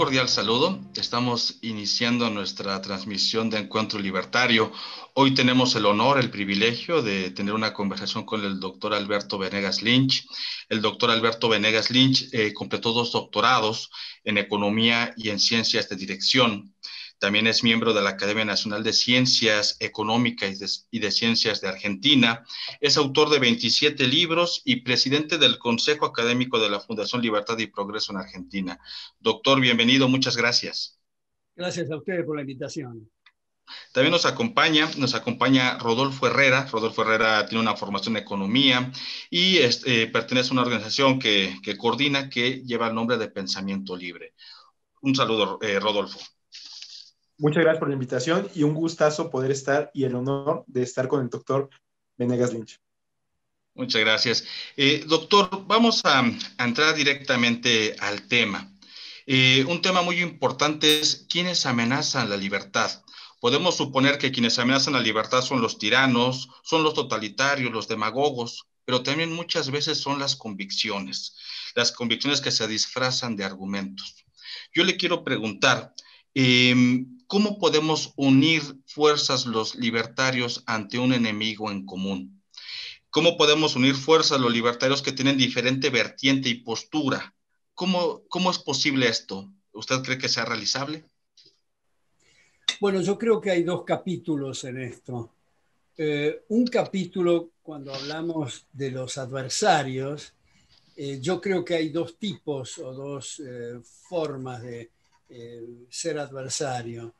cordial saludo. Estamos iniciando nuestra transmisión de Encuentro Libertario. Hoy tenemos el honor, el privilegio de tener una conversación con el doctor Alberto Venegas Lynch. El doctor Alberto Venegas Lynch completó 2 doctorados en Economía y en Ciencias de Dirección. También es miembro de la Academia Nacional de Ciencias Económicas y de Ciencias de Argentina. Es autor de 27 libros y presidente del Consejo Académico de la Fundación Libertad y Progreso en Argentina. Doctor, bienvenido, muchas gracias. Gracias a ustedes por la invitación. También nos acompaña Rodolfo Herrera. Rodolfo Herrera tiene una formación en economía y pertenece a una organización que coordina, que lleva el nombre de Pensamiento Libre. Un saludo, Rodolfo. Muchas gracias por la invitación y un gustazo poder estar y el honor de estar con el doctor Venegas Lynch. Muchas gracias. Doctor, vamos a entrar directamente al tema. Un tema muy importante es quiénes amenazan la libertad. Podemos suponer que quienes amenazan la libertad son los tiranos, son los totalitarios, los demagogos, pero también muchas veces son las convicciones que se disfrazan de argumentos. Yo le quiero preguntar, ¿cómo podemos unir fuerzas los libertarios ante un enemigo en común? ¿Cómo podemos unir fuerzas los libertarios que tienen diferente vertiente y postura? ¿Cómo es posible esto? ¿Usted cree que sea realizable? Bueno, yo creo que hay 2 capítulos en esto. Un capítulo, cuando hablamos de los adversarios, yo creo que hay 2 tipos o 2 formas de ser adversario.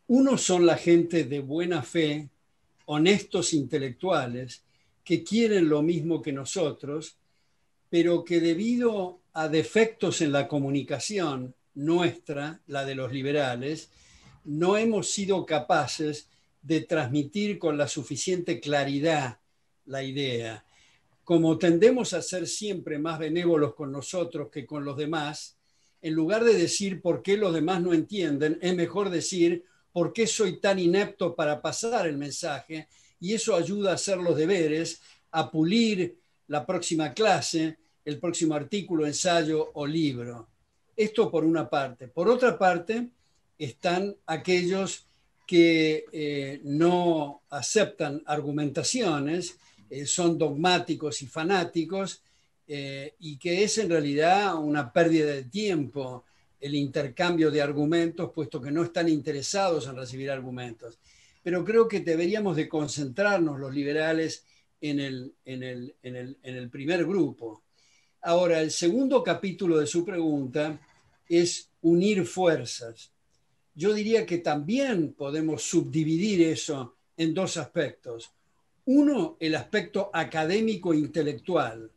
Uno son la gente de buena fe, honestos intelectuales, que quieren lo mismo que nosotros, pero que debido a defectos en la comunicación nuestra, la de los liberales, no hemos sido capaces de transmitir con la suficiente claridad la idea. Como tendemos a ser siempre más benévolos con nosotros que con los demás, en lugar de decir por qué los demás no entienden, es mejor decir por qué soy tan inepto para pasar el mensaje, y eso ayuda a hacer los deberes, a pulir la próxima clase, el próximo artículo, ensayo o libro. Esto por una parte. Por otra parte, están aquellos que no aceptan argumentaciones, son dogmáticos y fanáticos, y que es en realidad una pérdida de tiempo el intercambio de argumentos, puesto que no están interesados en recibir argumentos. Pero creo que deberíamos de concentrarnos los liberales en el primer grupo. Ahora, el segundo capítulo de su pregunta es unir fuerzas. Yo diría que también podemos subdividir eso en 2 aspectos. Uno, el aspecto académico e intelectual.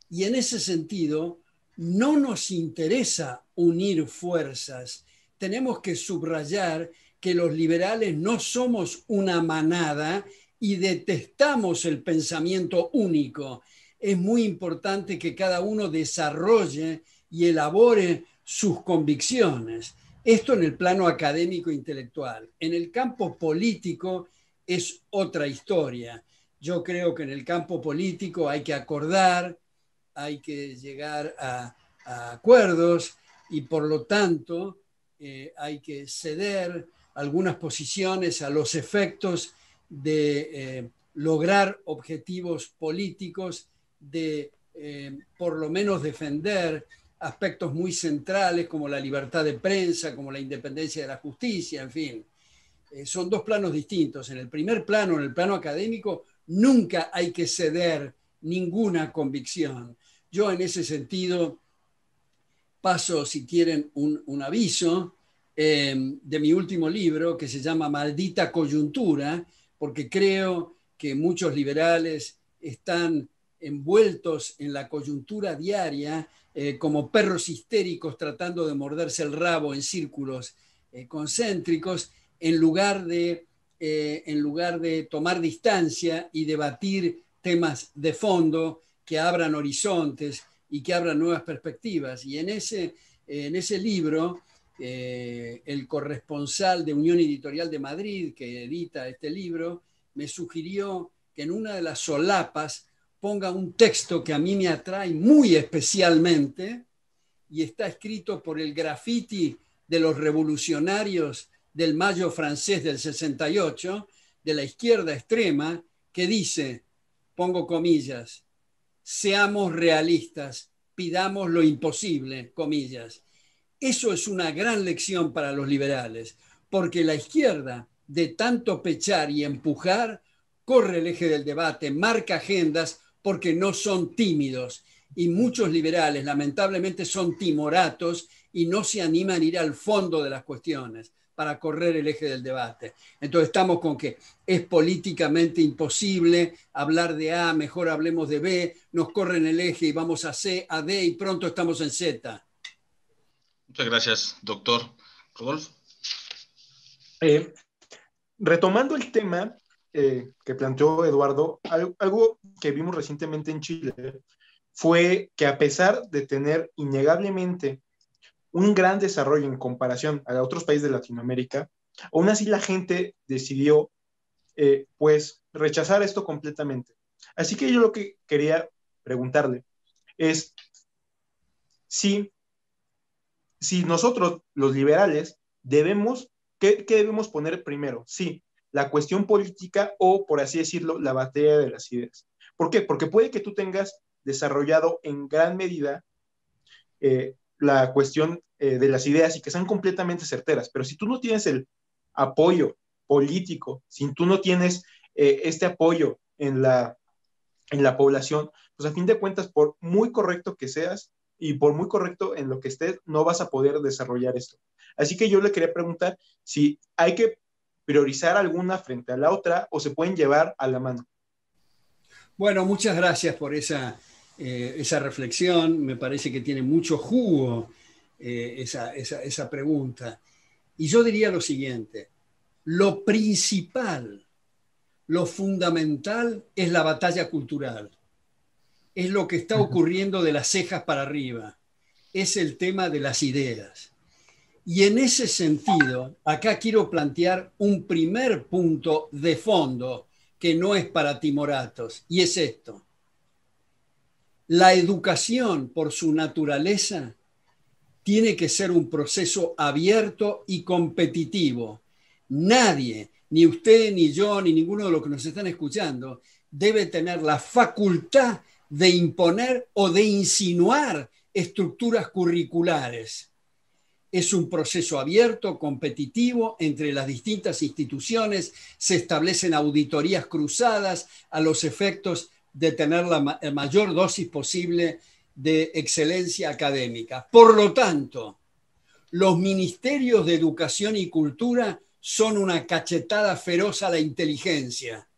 Y en ese sentido, no nos interesa unir fuerzas. Tenemos que subrayar que los liberales no somos una manada y detestamos el pensamiento único. Es muy importante que cada uno desarrolle y elabore sus convicciones. Esto en el plano académico e intelectual. En el campo político es otra historia. Yo creo que en el campo político hay que acordar, hay que llegar a acuerdos y por lo tanto hay que ceder algunas posiciones a los efectos de lograr objetivos políticos, de por lo menos defender aspectos muy centrales como la libertad de prensa, como la independencia de la justicia, en fin. Son 2 planos distintos. En el primer plano, en el plano académico, nunca hay que ceder ninguna convicción. Yo en ese sentido paso, si quieren, un aviso de mi último libro que se llama Maldita Coyuntura, porque creo que muchos liberales están envueltos en la coyuntura diaria como perros histéricos tratando de morderse el rabo en círculos concéntricos, en lugar de tomar distancia y debatir temas de fondo que abran horizontes y que abran nuevas perspectivas. Y en ese libro, el corresponsal de Unión Editorial de Madrid, que edita este libro, me sugirió que en una de las solapas ponga un texto que a mí me atrae muy especialmente, y está escrito por el graffiti de los revolucionarios del Mayo francés del 68, de la izquierda extrema, que dice, pongo comillas, seamos realistas, pidamos lo imposible, comillas. Eso es una gran lección para los liberales, porque la izquierda, de tanto pechar y empujar, corre el eje del debate, marca agendas porque no son tímidos. Y muchos liberales, lamentablemente, son timoratos y no se animan a ir al fondo de las cuestiones para correr el eje del debate. Entonces estamos con que es políticamente imposible hablar de A, mejor hablemos de B, nos corren el eje y vamos a C, a D y pronto estamos en Z. Muchas gracias, doctor. Rodolfo. Retomando el tema que planteó Eduardo, algo que vimos recientemente en Chile fue que a pesar de tener innegablemente un gran desarrollo en comparación a otros países de Latinoamérica, aún así la gente decidió pues rechazar esto completamente. Así que yo lo que quería preguntarle es si nosotros, los liberales, debemos, ¿qué debemos poner primero? Sí, la cuestión política o, por así decirlo, la batalla de las ideas. ¿Por qué? Porque puede que tú tengas desarrollado en gran medida la cuestión de las ideas y que sean completamente certeras, pero si tú no tienes el apoyo político, si tú no tienes este apoyo en la población, pues a fin de cuentas, por muy correcto que seas y por muy correcto en lo que estés, no vas a poder desarrollar esto. Así que yo le quería preguntar si hay que priorizar alguna frente a la otra o se pueden llevar a la mano. Bueno, muchas gracias por esa reflexión. Me parece que tiene mucho jugo esa pregunta. Y yo diría lo siguiente, lo principal, lo fundamental es la batalla cultural. Es lo que está ocurriendo de las cejas para arriba. Es el tema de las ideas. Y en ese sentido, acá quiero plantear un primer punto de fondo que no es para timoratos, y es esto. La educación, por su naturaleza, tiene que ser un proceso abierto y competitivo. Nadie, ni usted, ni yo, ni ninguno de los que nos están escuchando, debe tener la facultad de imponer o de insinuar estructuras curriculares. Es un proceso abierto, competitivo, entre las distintas instituciones, se establecen auditorías cruzadas a los efectos de tener la mayor dosis posible de excelencia académica. Por lo tanto, los ministerios de Educación y Cultura son una cachetada feroz a la inteligencia.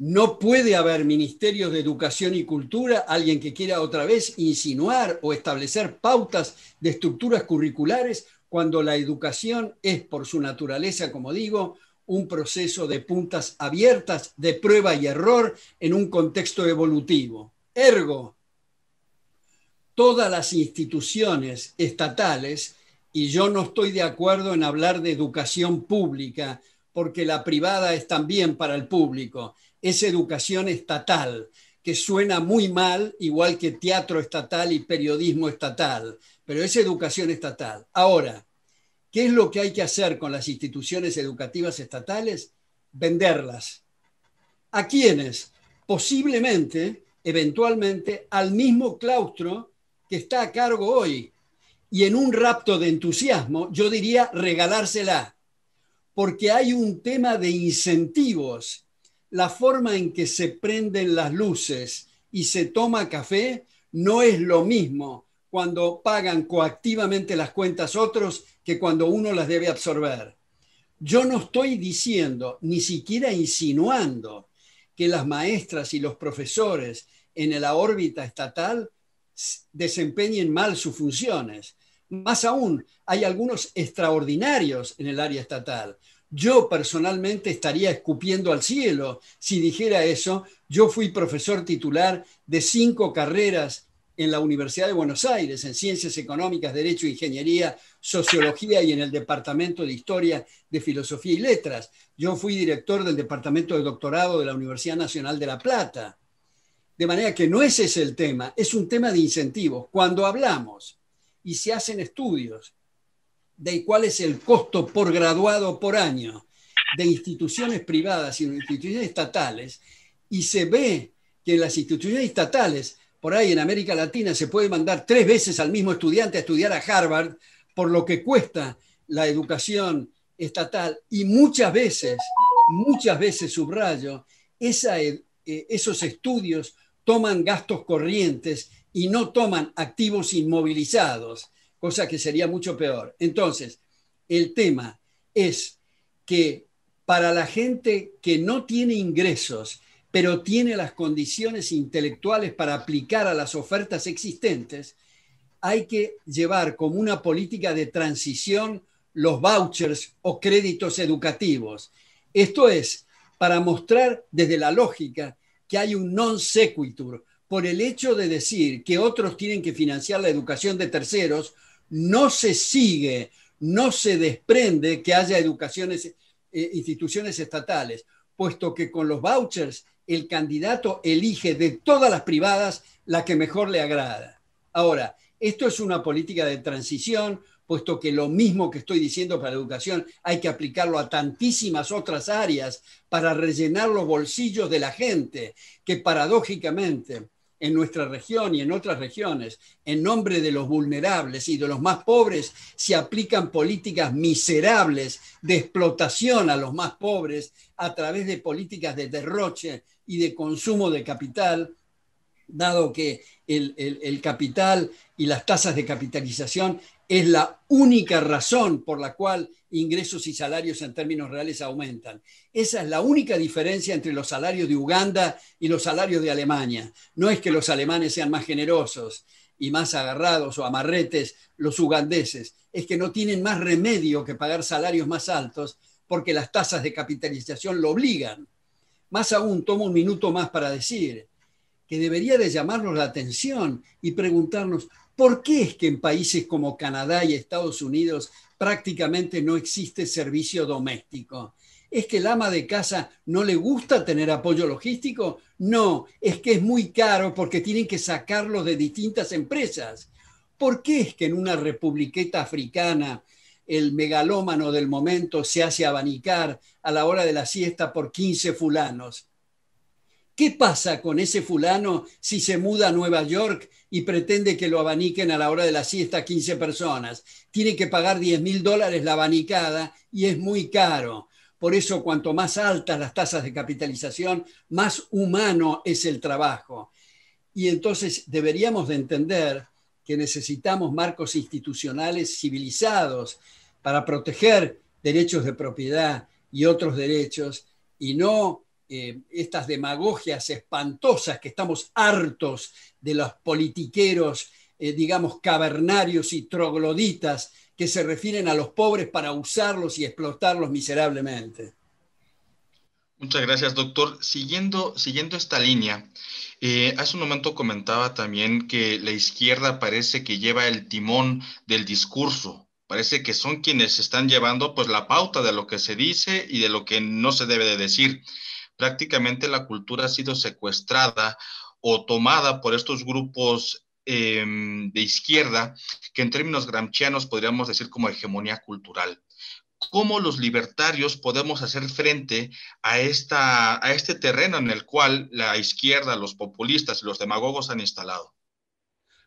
No puede haber ministerios de Educación y Cultura, alguien que quiera otra vez insinuar o establecer pautas de estructuras curriculares cuando la educación es, por su naturaleza, como digo, un proceso de puntas abiertas, de prueba y error en un contexto evolutivo. Ergo, todas las instituciones estatales, y yo no estoy de acuerdo en hablar de educación pública, porque la privada es también para el público, es educación estatal, que suena muy mal, igual que teatro estatal y periodismo estatal, pero es educación estatal. Ahora, ¿qué es lo que hay que hacer con las instituciones educativas estatales? Venderlas. ¿A quiénes? Posiblemente, eventualmente, al mismo claustro que está a cargo hoy. Y en un rapto de entusiasmo, yo diría regalársela, porque hay un tema de incentivos. La forma en que se prenden las luces y se toma café no es lo mismo cuando pagan coactivamente las cuentas otros que cuando uno las debe absorber. Yo no estoy diciendo, ni siquiera insinuando, que las maestras y los profesores en la órbita estatal desempeñen mal sus funciones. Más aún, hay algunos extraordinarios en el área estatal. Yo personalmente estaría escupiendo al cielo si dijera eso. Yo fui profesor titular de 5 carreras en la Universidad de Buenos Aires, en Ciencias Económicas, Derecho, Ingeniería, Sociología y en el Departamento de Historia, de Filosofía y Letras. Yo fui director del Departamento de Doctorado de la Universidad Nacional de La Plata. De manera que no ese es el tema, es un tema de incentivos. Cuando hablamos y se hacen estudios de cuál es el costo por graduado por año de instituciones privadas y instituciones estatales, y se ve que en las instituciones estatales, por ahí en América Latina, se puede mandar 3 veces al mismo estudiante a estudiar a Harvard por lo que cuesta la educación estatal, y muchas veces, subrayo, esos estudios toman gastos corrientes y no toman activos inmovilizados, cosa que sería mucho peor. Entonces, el tema es que para la gente que no tiene ingresos, pero tiene las condiciones intelectuales para aplicar a las ofertas existentes, hay que llevar como una política de transición los vouchers o créditos educativos. Esto es, para mostrar desde la lógica que hay un non sequitur. Por el hecho de decir que otros tienen que financiar la educación de terceros, no se sigue, no se desprende que haya instituciones estatales, puesto que con los vouchers el candidato elige de todas las privadas la que mejor le agrada. Ahora, esto es una política de transición, puesto que lo mismo que estoy diciendo para la educación hay que aplicarlo a tantísimas otras áreas para rellenar los bolsillos de la gente, que paradójicamente en nuestra región y en otras regiones, en nombre de los vulnerables y de los más pobres, se aplican políticas miserables de explotación a los más pobres a través de políticas de derroche y de consumo de capital, dado que el capital y las tasas de capitalización es la única razón por la cual ingresos y salarios en términos reales aumentan. Esa es la única diferencia entre los salarios de Uganda y los salarios de Alemania. No es que los alemanes sean más generosos y más agarrados o amarretes los ugandeses, es que no tienen más remedio que pagar salarios más altos porque las tasas de capitalización lo obligan. Más aún, tomo un minuto más para decir que debería de llamarnos la atención y preguntarnos por qué es que en países como Canadá y Estados Unidos prácticamente no existe servicio doméstico. ¿Es que el ama de casa no le gusta tener apoyo logístico? No, es que es muy caro porque tienen que sacarlo de distintas empresas. ¿Por qué es que en una republiqueta africana el megalómano del momento se hace abanicar a la hora de la siesta por 15 fulanos? ¿Qué pasa con ese fulano si se muda a Nueva York y pretende que lo abaniquen a la hora de la siesta 15 personas? Tiene que pagar $10,000 la abanicada y es muy caro. Por eso, cuanto más altas las tasas de capitalización, más humano es el trabajo. Y entonces deberíamos de entender que necesitamos marcos institucionales civilizados para proteger derechos de propiedad y otros derechos, y no estas demagogias espantosas que estamos hartos de los politiqueros, digamos, cavernarios y trogloditas que se refieren a los pobres para usarlos y explotarlos miserablemente. Muchas gracias, doctor. Siguiendo esta línea, hace un momento comentaba también que la izquierda parece que lleva el timón del discurso. Parece que son quienes están llevando pues la pauta de lo que se dice y de lo que no se debe de decir. Prácticamente la cultura ha sido secuestrada o tomada por estos grupos de izquierda, que en términos gramscianos podríamos decir como hegemonía cultural. ¿Cómo los libertarios podemos hacer frente a este terreno en el cual la izquierda, los populistas y los demagogos han instalado?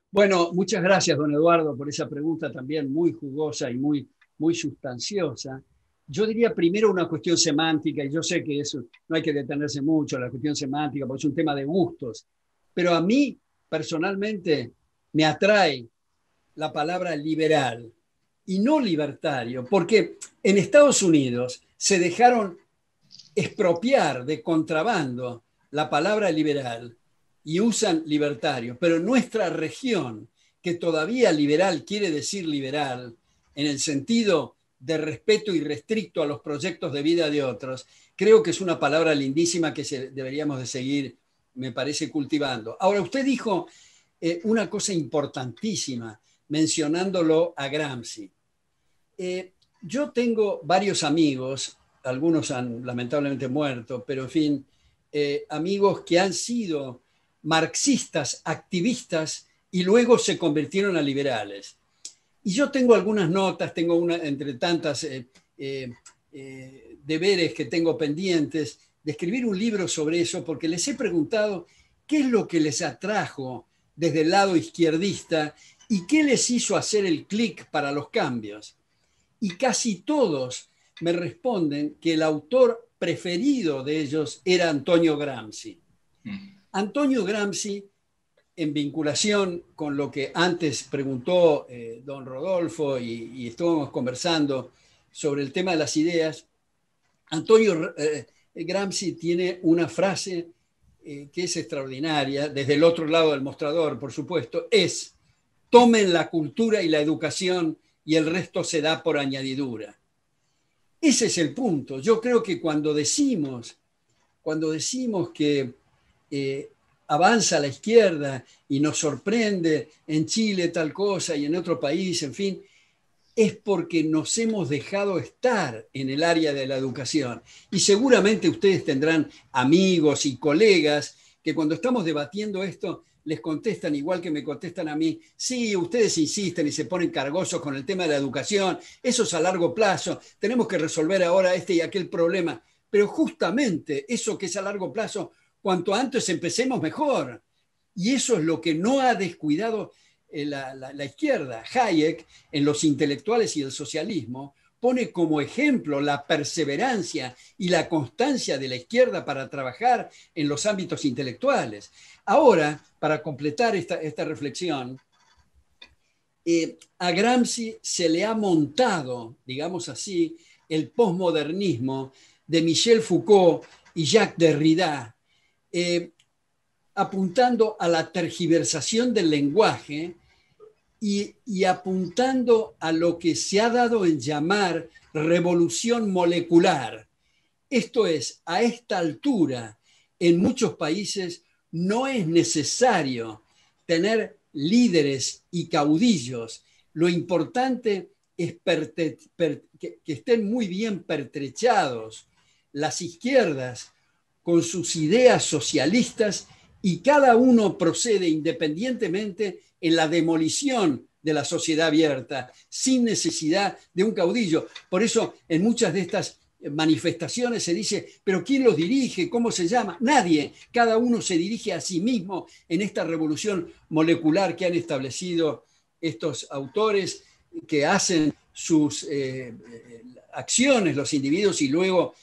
Bueno, muchas gracias, don Eduardo, por esa pregunta también muy jugosa y muy sustanciosa. Yo diría primero una cuestión semántica, y yo sé que eso no hay que detenerse mucho en la cuestión semántica, porque es un tema de gustos, pero a mí personalmente me atrae la palabra liberal y no libertario, porque en Estados Unidos se dejaron expropiar de contrabando la palabra liberal y usan libertario, pero en nuestra región, que todavía liberal quiere decir liberal en el sentido de respeto irrestricto a los proyectos de vida de otros, creo que es una palabra lindísima que deberíamos de seguir, me parece, cultivando. Ahora, usted dijo una cosa importantísima, mencionándolo a Gramsci. Yo tengo varios amigos, algunos han lamentablemente muerto, pero en fin, amigos que han sido marxistas, activistas, y luego se convirtieron a liberales. Y yo tengo algunas notas, tengo una entre tantas deberes que tengo pendientes, de escribir un libro sobre eso, porque les he preguntado qué es lo que les atrajo desde el lado izquierdista y qué les hizo hacer el clic para los cambios. Y casi todos me responden que el autor preferido de ellos era Antonio Gramsci. Antonio Gramsci, en vinculación con lo que antes preguntó don Rodolfo y estuvimos conversando sobre el tema de las ideas, Antonio Gramsci tiene una frase que es extraordinaria, desde el otro lado del mostrador, por supuesto, es: tomen la cultura y la educación y el resto se da por añadidura. Ese es el punto. Yo creo que cuando decimos que avanza la izquierda y nos sorprende en Chile tal cosa y en otro país, en fin, es porque nos hemos dejado estar en el área de la educación. Y seguramente ustedes tendrán amigos y colegas que cuando estamos debatiendo esto les contestan igual que me contestan a mí: sí, ustedes insisten y se ponen cargosos con el tema de la educación, eso es a largo plazo, tenemos que resolver ahora este y aquel problema. Pero justamente eso que es a largo plazo, cuanto antes empecemos mejor. Y eso es lo que no ha descuidado la izquierda. Hayek, en Los intelectuales y el socialismo, pone como ejemplo la perseverancia y la constancia de la izquierda para trabajar en los ámbitos intelectuales. Ahora, para completar esta reflexión, a Gramsci se le ha montado, digamos así, el posmodernismo de Michel Foucault y Jacques Derrida, apuntando a la tergiversación del lenguaje y apuntando a lo que se ha dado en llamar revolución molecular. Esto es, a esta altura, en muchos países no es necesario tener líderes y caudillos. Lo importante es que estén muy bien pertrechados las izquierdas con sus ideas socialistas y cada uno procede independientemente en la demolición de la sociedad abierta, sin necesidad de un caudillo. Por eso, en muchas de estas manifestaciones se dice: ¿pero quién los dirige? ¿Cómo se llama? Nadie. Cada uno se dirige a sí mismo en esta revolución molecular que han establecido estos autores, que hacen sus acciones los individuos y luego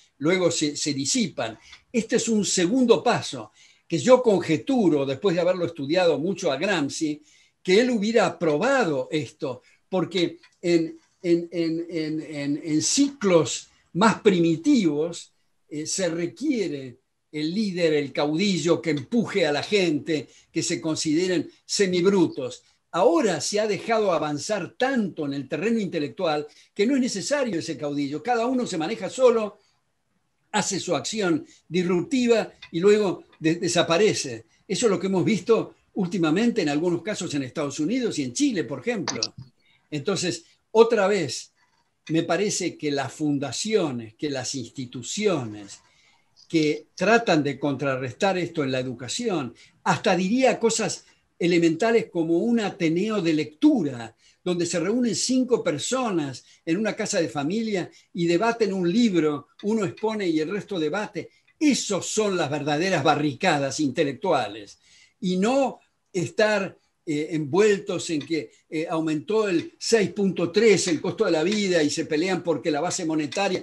se disipan. Este es un segundo paso que yo conjeturo, después de haberlo estudiado mucho a Gramsci, que él hubiera aprobado esto, porque en ciclos más primitivos se requiere el líder, el caudillo que empuje a la gente, que se consideren semibrutos. Ahora se ha dejado avanzar tanto en el terreno intelectual que no es necesario ese caudillo. Cada uno se maneja solo, hace su acción disruptiva y luego desaparece. Eso es lo que hemos visto últimamente en algunos casos en Estados Unidos y en Chile, por ejemplo. Entonces, otra vez, me parece que las fundaciones, que las instituciones que tratan de contrarrestar esto en la educación, hasta diría cosas elementales como un ateneo de lectura, donde se reúnen 5 personas en una casa de familia y debaten un libro, uno expone y el resto debate. Esos son las verdaderas barricadas intelectuales, y no estar envueltos en que aumentó el 6.3 el costo de la vida y se pelean porque la base monetaria.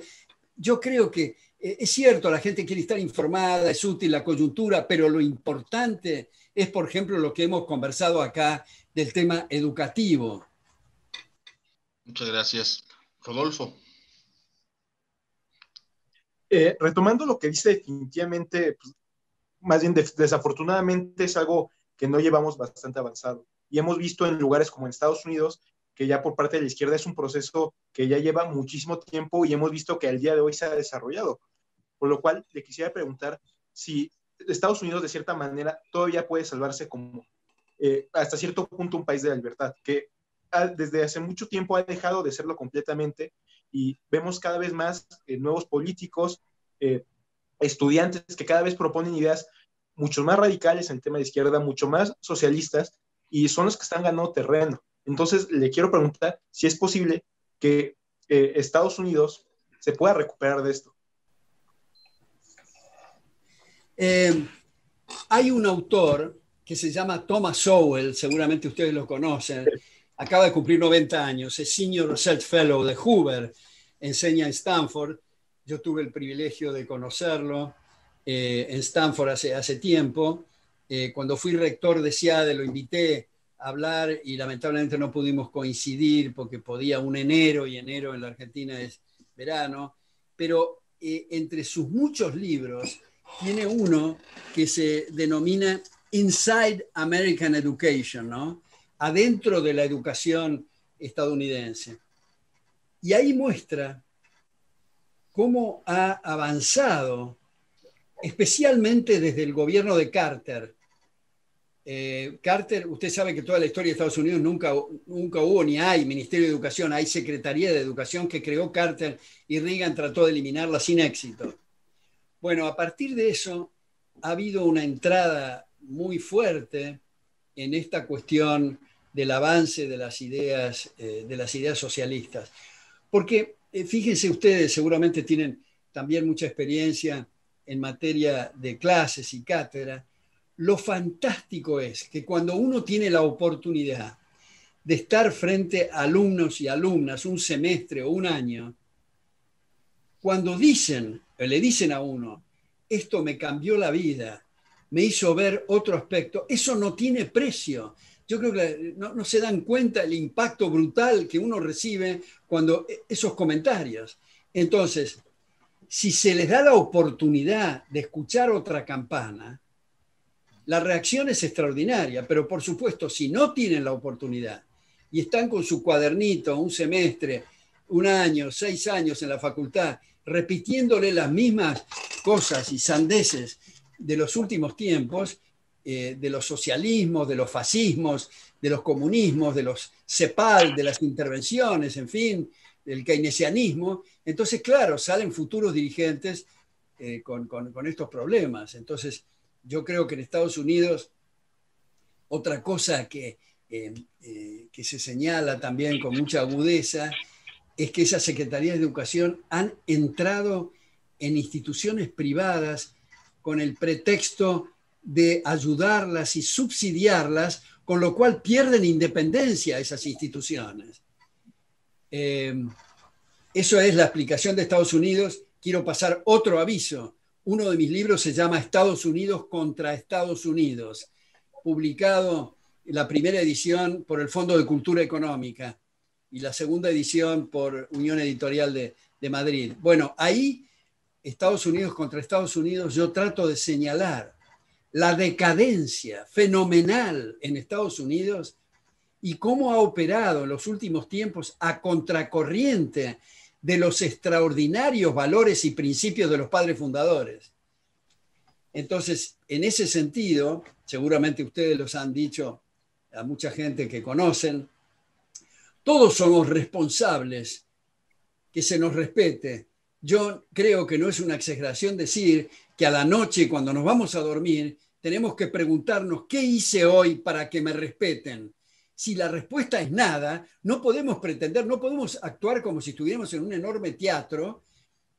Yo creo que es cierto, la gente quiere estar informada, es útil la coyuntura, pero lo importante es, por ejemplo, lo que hemos conversado acá del tema educativo. Muchas gracias. Rodolfo. Retomando lo que dice, definitivamente, pues, más bien desafortunadamente es algo que no llevamos bastante avanzado. Y hemos visto en lugares como en Estados Unidos que ya por parte de la izquierda es un proceso que ya lleva muchísimo tiempo y hemos visto que al día de hoy se ha desarrollado. Por lo cual le quisiera preguntar si Estados Unidos de cierta manera todavía puede salvarse como hasta cierto punto un país de la libertad, que desde hace mucho tiempo ha dejado de serlo completamente, y vemos cada vez más nuevos políticos, estudiantes que cada vez proponen ideas mucho más radicales en el tema de izquierda, mucho más socialistas, y son los que están ganando terreno. Entonces, le quiero preguntar si es posible que Estados Unidos se pueda recuperar de esto. Hay un autor que se llama Thomas Sowell, seguramente ustedes lo conocen, acaba de cumplir 90 años, es Senior Research Fellow de Hoover, enseña en Stanford. Yo tuve el privilegio de conocerlo en Stanford hace tiempo. Cuando fui rector de SIADE lo invité a hablar y lamentablemente no pudimos coincidir porque podía un enero, y enero en la Argentina es verano, pero entre sus muchos libros tiene uno que se denomina Inside American Education, ¿no? Adentro de la educación estadounidense. Y ahí muestra cómo ha avanzado, especialmente desde el gobierno de Carter. Carter, usted sabe que toda la historia de Estados Unidos nunca hubo ni hay Ministerio de Educación, hay Secretaría de Educación que creó Carter y Reagan trató de eliminarla sin éxito. Bueno, a partir de eso ha habido una entrada muy fuerte en esta cuestión del avance de las ideas socialistas. Porque fíjense ustedes, seguramente tienen también mucha experiencia en materia de clases y cátedra. Lo fantástico es que cuando uno tiene la oportunidad de estar frente a alumnos y alumnas un semestre o un año, cuando le dicen a uno, esto me cambió la vida, me hizo ver otro aspecto, eso no tiene precio. Yo creo que no se dan cuenta el impacto brutal que uno recibe cuando esos comentarios. Entonces, si se les da la oportunidad de escuchar otra campana, la reacción es extraordinaria, pero por supuesto, si no tienen la oportunidad y están con su cuadernito un semestre, un año, 6 años en la facultad, repitiéndole las mismas cosas y sandeces de los últimos tiempos, de los socialismos, de los fascismos, de los comunismos, de los CEPAL, de las intervenciones, en fin, del keynesianismo, entonces, claro, salen futuros dirigentes con estos problemas. Entonces, yo creo que en Estados Unidos, otra cosa que se señala también con mucha agudeza, es que esas secretarías de educación han entrado en instituciones privadas con el pretexto de ayudarlas y subsidiarlas, con lo cual pierden independencia esas instituciones. Eso es la explicación de Estados Unidos. Quiero pasar otro aviso. Uno de mis libros se llama Estados Unidos contra Estados Unidos, publicado en la primera edición por el Fondo de Cultura Económica y la segunda edición por Unión Editorial de Madrid. Bueno, ahí, Estados Unidos contra Estados Unidos, yo trato de señalar la decadencia fenomenal en Estados Unidos y cómo ha operado en los últimos tiempos a contracorriente de los extraordinarios valores y principios de los padres fundadores. Entonces, en ese sentido, seguramente ustedes los han dicho a mucha gente que conocen, todos somos responsables que se nos respete. Yo creo que no es una exageración decir que a la noche, cuando nos vamos a dormir, tenemos que preguntarnos qué hice hoy para que me respeten. Si la respuesta es nada, no podemos pretender, no podemos actuar como si estuviéramos en un enorme teatro,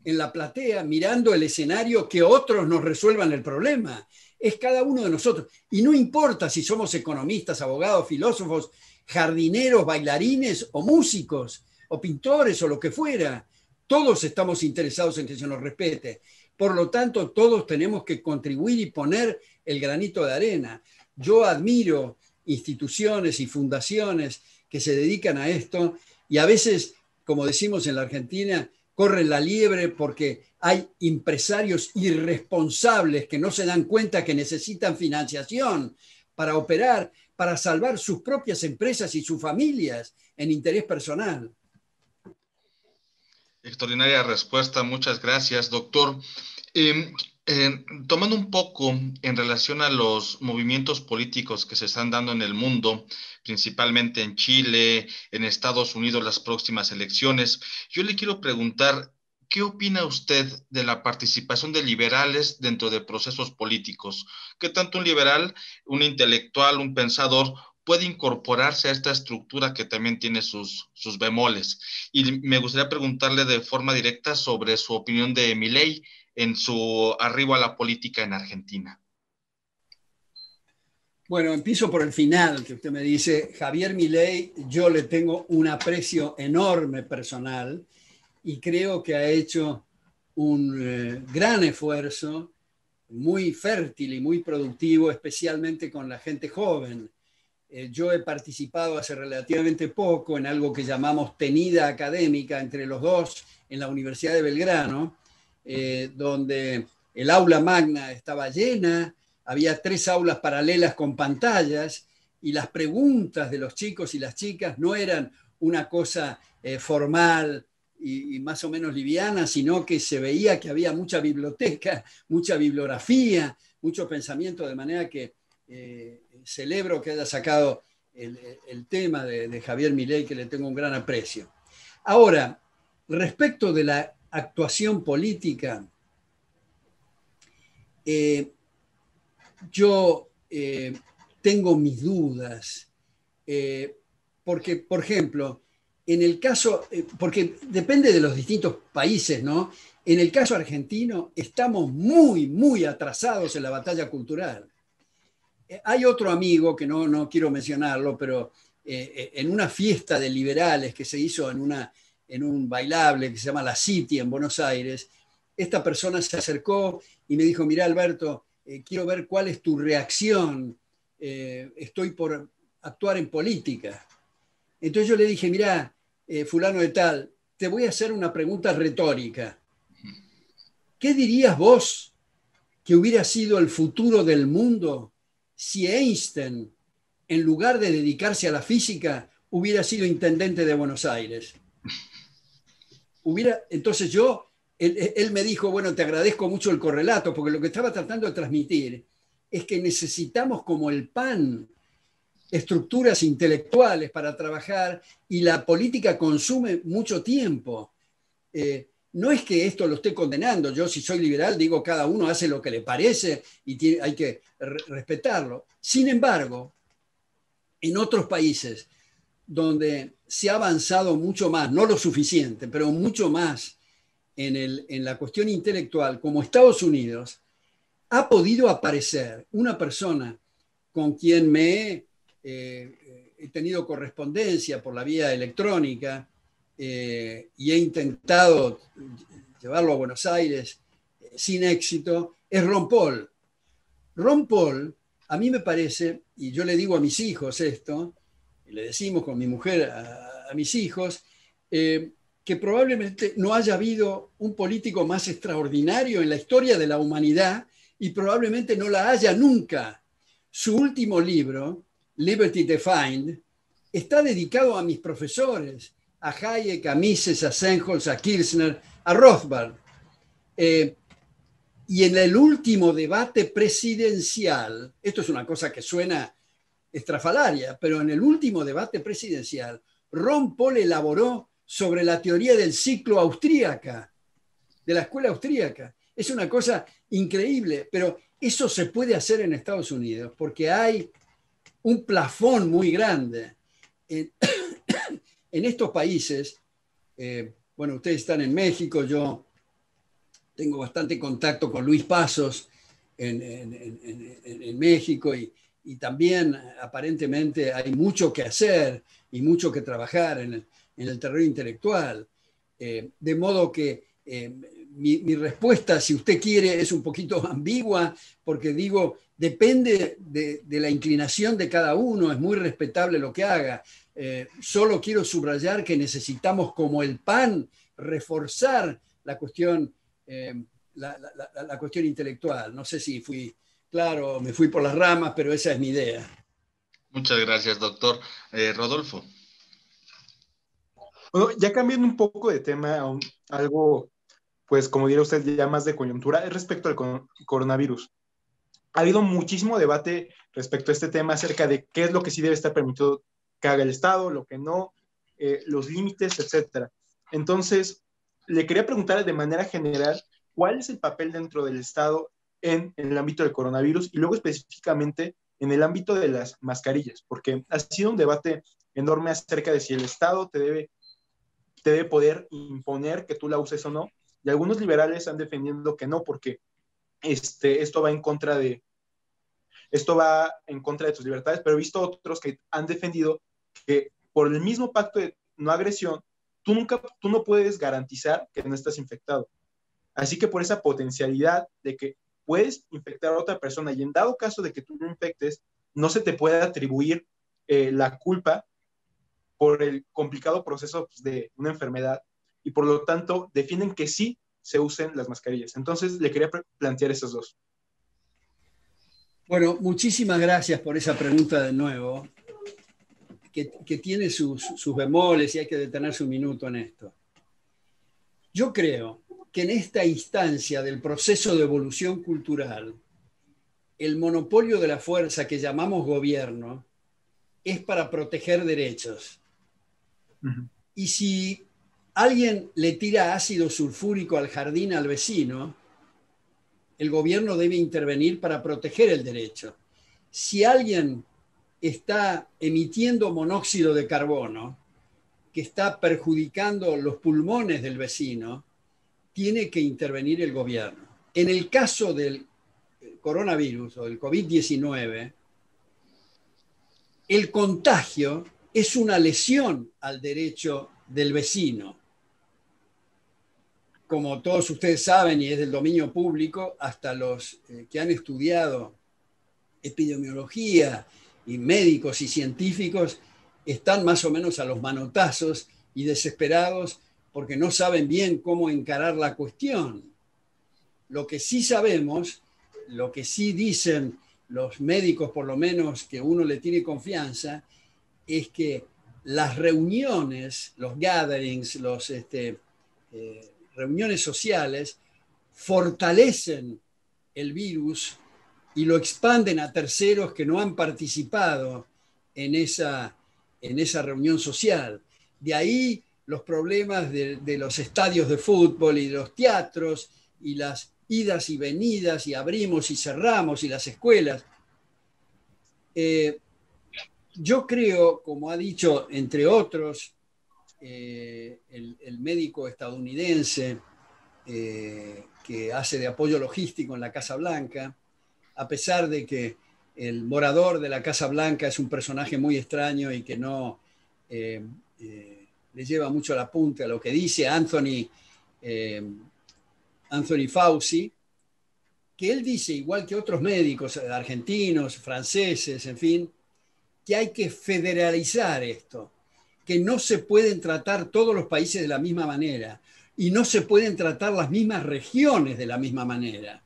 en la platea, mirando el escenario, que otros nos resuelvan el problema. Es cada uno de nosotros. Y no importa si somos economistas, abogados, filósofos, jardineros, bailarines o músicos, o pintores o lo que fuera. Todos estamos interesados en que se nos respete. Por lo tanto, todos tenemos que contribuir y poner el granito de arena. Yo admiro instituciones y fundaciones que se dedican a esto y a veces, como decimos en la Argentina, corren la liebre porque hay empresarios irresponsables que no se dan cuenta que necesitan financiación para operar, para salvar sus propias empresas y sus familias en interés personal. Extraordinaria respuesta, muchas gracias, doctor. Tomando un poco en relación a los movimientos políticos que se están dando en el mundo, principalmente en Chile, en Estados Unidos, las próximas elecciones, yo le quiero preguntar, ¿qué opina usted de la participación de liberales dentro de procesos políticos? ¿Qué tanto un liberal, un intelectual, un pensador puede incorporarse a esta estructura que también tiene sus bemoles? Y me gustaría preguntarle de forma directa sobre su opinión de Milei en su arribo a la política en Argentina. Bueno, empiezo por el final, que usted me dice, Javier Milei, yo le tengo un aprecio enorme personal y creo que ha hecho un gran esfuerzo, muy fértil y muy productivo, especialmente con la gente joven. Yo he participado hace relativamente poco en algo que llamamos tenida académica entre los dos en la Universidad de Belgrano, donde el aula magna estaba llena, había 3 aulas paralelas con pantallas y las preguntas de los chicos y las chicas no eran una cosa formal y más o menos liviana, sino que se veía que había mucha biblioteca, mucha bibliografía, mucho pensamiento, de manera que celebro que haya sacado el tema de Javier Milei, que le tengo un gran aprecio. Ahora, respecto de la actuación política, yo tengo mis dudas, porque, por ejemplo, en el caso, porque depende de los distintos países, ¿no? En el caso argentino estamos muy, muy atrasados en la batalla cultural. Hay otro amigo, que no quiero mencionarlo, pero en una fiesta de liberales que se hizo en un bailable que se llama La City en Buenos Aires, esta persona se acercó y me dijo, mira Alberto, quiero ver cuál es tu reacción, estoy por actuar en política. Entonces yo le dije, mira, fulano de tal, te voy a hacer una pregunta retórica. ¿Qué dirías vos que hubiera sido el futuro del mundo si Einstein, en lugar de dedicarse a la física, hubiera sido intendente de Buenos Aires? Entonces él me dijo, bueno, te agradezco mucho el correlato, porque lo que estaba tratando de transmitir es que necesitamos, como el pan, estructuras intelectuales para trabajar, y la política consume mucho tiempo. No es que esto lo esté condenando, yo si soy liberal digo cada uno hace lo que le parece y hay que respetarlo. Sin embargo, en otros países donde se ha avanzado mucho más, no lo suficiente, pero mucho más en la cuestión intelectual, como Estados Unidos, ha podido aparecer una persona con quien he tenido correspondencia por la vía electrónica, y he intentado llevarlo a Buenos Aires sin éxito, es Ron Paul. Ron Paul, a mí me parece, y yo le digo a mis hijos esto, y le decimos con mi mujer a mis hijos, que probablemente no haya habido un político más extraordinario en la historia de la humanidad y probablemente no la haya nunca. Su último libro, Liberty Defined, está dedicado a mis profesores, a Hayek, a Mises, a Sennholz, a Kirchner, a Rothbard. Y en el último debate presidencial, esto es una cosa que suena estrafalaria, pero en el último debate presidencial, Ron Paul elaboró sobre la teoría del ciclo austríaca, de la escuela austríaca. Es una cosa increíble, pero eso se puede hacer en Estados Unidos porque hay un plafón muy grande. En estos países, bueno, ustedes están en México, yo tengo bastante contacto con Luis Pasos en México y también aparentemente hay mucho que hacer y mucho que trabajar en el terreno intelectual. De modo que mi respuesta, si usted quiere, es un poquito ambigua, porque digo, depende de la inclinación de cada uno, es muy respetable lo que haga. Solo quiero subrayar que necesitamos, como el PAN, reforzar la cuestión, la cuestión intelectual. No sé si fui claro, me fui por las ramas, pero esa es mi idea. Muchas gracias, doctor. Rodolfo. Bueno, ya cambiando un poco de tema a algo, pues como diría usted, ya más de coyuntura, es respecto al coronavirus. Ha habido muchísimo debate respecto a este tema acerca de qué es lo que sí debe estar permitido que haga el Estado, lo que no, los límites, etcétera. Entonces, le quería preguntar de manera general, ¿cuál es el papel dentro del Estado en el ámbito del coronavirus y luego específicamente en el ámbito de las mascarillas? Porque ha sido un debate enorme acerca de si el Estado te debe poder imponer que tú la uses o no, y algunos liberales están defendiendo que no, porque esto va en contra de tus libertades, pero he visto otros que han defendido que por el mismo pacto de no agresión, tú no puedes garantizar que no estás infectado. Así que por esa potencialidad de que puedes infectar a otra persona y en dado caso de que tú no infectes, no se te puede atribuir la culpa por el complicado proceso pues, de una enfermedad y por lo tanto defienden que sí se usen las mascarillas. Entonces le quería plantear esos dos. Bueno, muchísimas gracias por esa pregunta de nuevo, que tiene sus bemoles y hay que detenerse un minuto en esto. Yo creo que en esta instancia del proceso de evolución cultural, el monopolio de la fuerza que llamamos gobierno es para proteger derechos. Uh-huh. Y si alguien le tira ácido sulfúrico al jardín al vecino, el gobierno debe intervenir para proteger el derecho. Si alguien está emitiendo monóxido de carbono, que está perjudicando los pulmones del vecino, tiene que intervenir el gobierno. En el caso del coronavirus o del COVID-19, el contagio es una lesión al derecho del vecino. Como todos ustedes saben, y es del dominio público, hasta los que han estudiado epidemiología y médicos y científicos están más o menos a los manotazos y desesperados porque no saben bien cómo encarar la cuestión. Lo que sí sabemos, lo que sí dicen los médicos, por lo menos que uno le tiene confianza, es que las reuniones, los gatherings, reuniones sociales fortalecen el virus y lo expanden a terceros que no han participado en esa reunión social. De ahí los problemas de los estadios de fútbol y de los teatros y las idas y venidas y abrimos y cerramos y las escuelas. Yo creo, como ha dicho, entre otros, el médico estadounidense que hace de apoyo logístico en la Casa Blanca, a pesar de que el morador de la Casa Blanca es un personaje muy extraño y que no le lleva mucho al apunte a lo que dice Anthony Fauci, que él dice, igual que otros médicos argentinos, franceses, en fin, que hay que federalizar esto, que no se pueden tratar todos los países de la misma manera y no se pueden tratar las mismas regiones de la misma manera.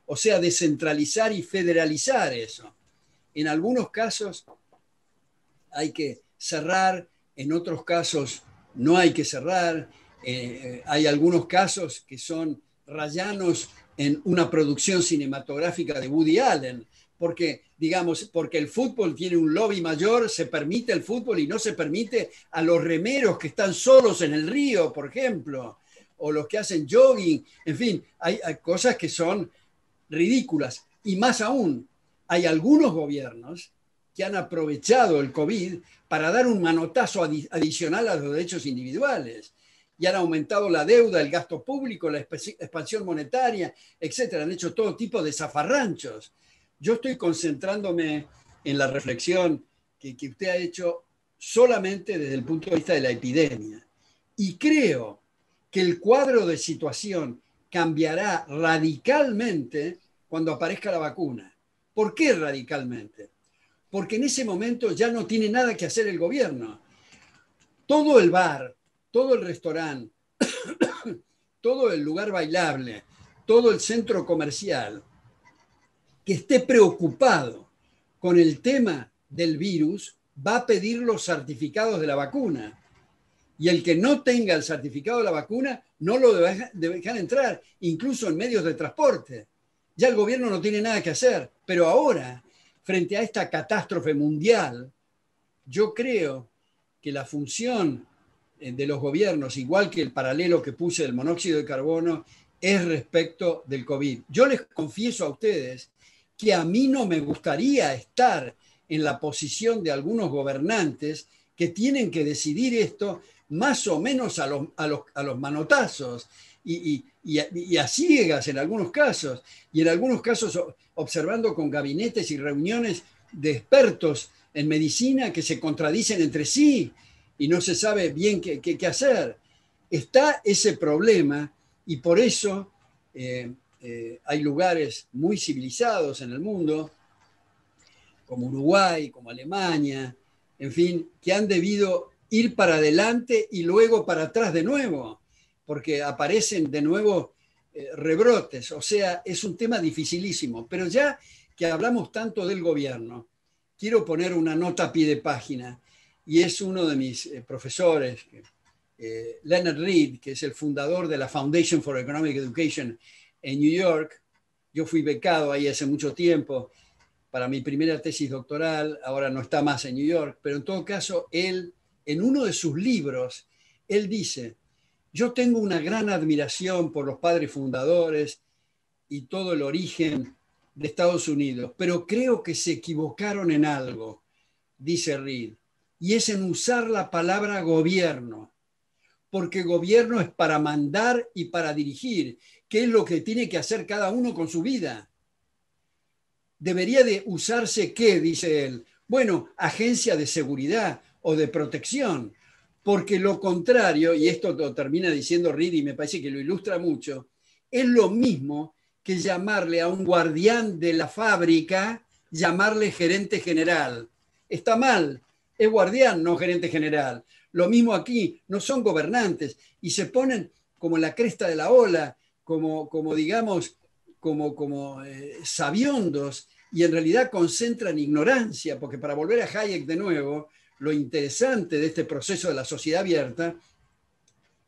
O sea, descentralizar y federalizar eso. En algunos casos hay que cerrar, en otros casos no hay que cerrar. Hay algunos casos que son rayanos en una producción cinematográfica de Woody Allen, porque, digamos, porque el fútbol tiene un lobby mayor, se permite el fútbol y no se permite a los remeros que están solos en el río, por ejemplo, o los que hacen jogging. En fin, hay cosas que son ridículas. Y más aún, hay algunos gobiernos que han aprovechado el COVID para dar un manotazo adicional a los derechos individuales y han aumentado la deuda, el gasto público, la expansión monetaria, etcétera. Han hecho todo tipo de zafarranchos. Yo estoy concentrándome en la reflexión que usted ha hecho solamente desde el punto de vista de la epidemia. Y creo que el cuadro de situación cambiará radicalmente cuando aparezca la vacuna. ¿Por qué radicalmente? Porque en ese momento ya no tiene nada que hacer el gobierno. Todo el bar, todo el restaurante, todo el lugar bailable, todo el centro comercial que esté preocupado con el tema del virus va a pedir los certificados de la vacuna. Y el que no tenga el certificado de la vacuna no lo debe dejar entrar, incluso en medios de transporte. Ya el gobierno no tiene nada que hacer. Pero ahora, frente a esta catástrofe mundial, yo creo que la función de los gobiernos, igual que el paralelo que puse del monóxido de carbono, es respecto del COVID. Yo les confieso a ustedes que a mí no me gustaría estar en la posición de algunos gobernantes que tienen que decidir esto más o menos a los manotazos y a ciegas en algunos casos, y en algunos casos observando con gabinetes y reuniones de expertos en medicina que se contradicen entre sí y no se sabe bien qué hacer. Está ese problema y por eso hay lugares muy civilizados en el mundo, como Uruguay, como Alemania, en fin, que han debido ir para adelante y luego para atrás de nuevo, porque aparecen de nuevo rebrotes. O sea, es un tema dificilísimo. Pero ya que hablamos tanto del gobierno, quiero poner una nota a pie de página, y es uno de mis profesores, Leonard Read, que es el fundador de la Foundation for Economic Education en New York. Yo fui becado ahí hace mucho tiempo para mi primera tesis doctoral, ahora no está más en New York, pero en todo caso, él, en uno de sus libros, él dice: yo tengo una gran admiración por los padres fundadores y todo el origen de Estados Unidos, pero creo que se equivocaron en algo, dice Read, y es en usar la palabra gobierno, porque gobierno es para mandar y para dirigir, que es lo que tiene que hacer cada uno con su vida. Debería de usarse, ¿qué? Dice él. Bueno, agencia de seguridad o de protección, porque lo contrario, y esto lo termina diciendo Read y me parece que lo ilustra mucho, es lo mismo que llamarle a un guardián de la fábrica, llamarle gerente general. Está mal, es guardián, no gerente general. Lo mismo aquí, no son gobernantes y se ponen como la cresta de la ola, como digamos, como sabiondos, y en realidad concentran ignorancia, porque para volver a Hayek de nuevo, lo interesante de este proceso de la sociedad abierta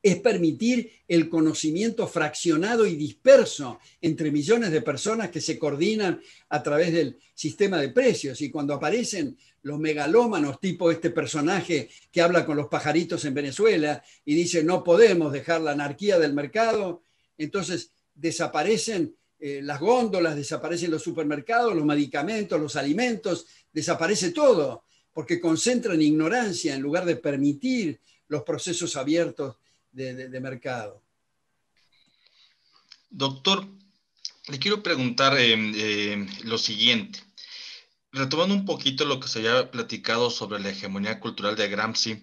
es permitir el conocimiento fraccionado y disperso entre millones de personas que se coordinan a través del sistema de precios. Y cuando aparecen los megalómanos, tipo este personaje que habla con los pajaritos en Venezuela y dice no podemos dejar la anarquía del mercado, entonces desaparecen las góndolas, desaparecen los supermercados, los medicamentos, los alimentos, desaparece todo, porque concentran ignorancia en lugar de permitir los procesos abiertos de mercado. Doctor, le quiero preguntar lo siguiente. Retomando un poquito lo que se había platicado sobre la hegemonía cultural de Gramsci,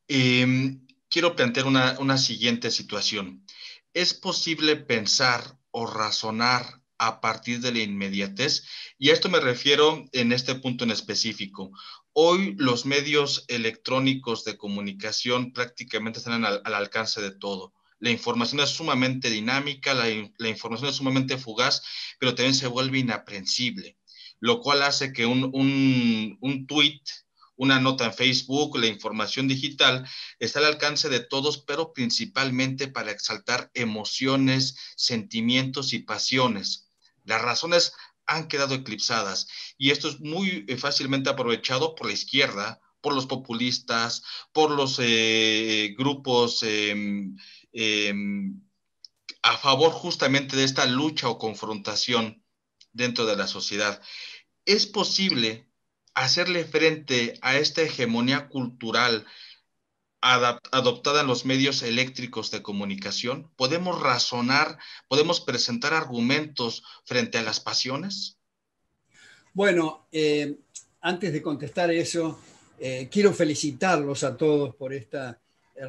quiero plantear una siguiente situación. ¿Es posible pensar o razonar a partir de la inmediatez? Y a esto me refiero en este punto en específico. Hoy los medios electrónicos de comunicación prácticamente están al alcance de todo. La información es sumamente dinámica, la información es sumamente fugaz, pero también se vuelve inaprensible, lo cual hace que un tweet, una nota en Facebook, la información digital está al alcance de todos, pero principalmente para exaltar emociones, sentimientos y pasiones. Las razones han quedado eclipsadas y esto es muy fácilmente aprovechado por la izquierda, por los populistas, por los grupos a favor justamente de esta lucha o confrontación dentro de la sociedad. ¿Es posible hacerle frente a esta hegemonía cultural adoptada en los medios eléctricos de comunicación? ¿Podemos razonar, podemos presentar argumentos frente a las pasiones? Bueno, antes de contestar eso, quiero felicitarlos a todos por esta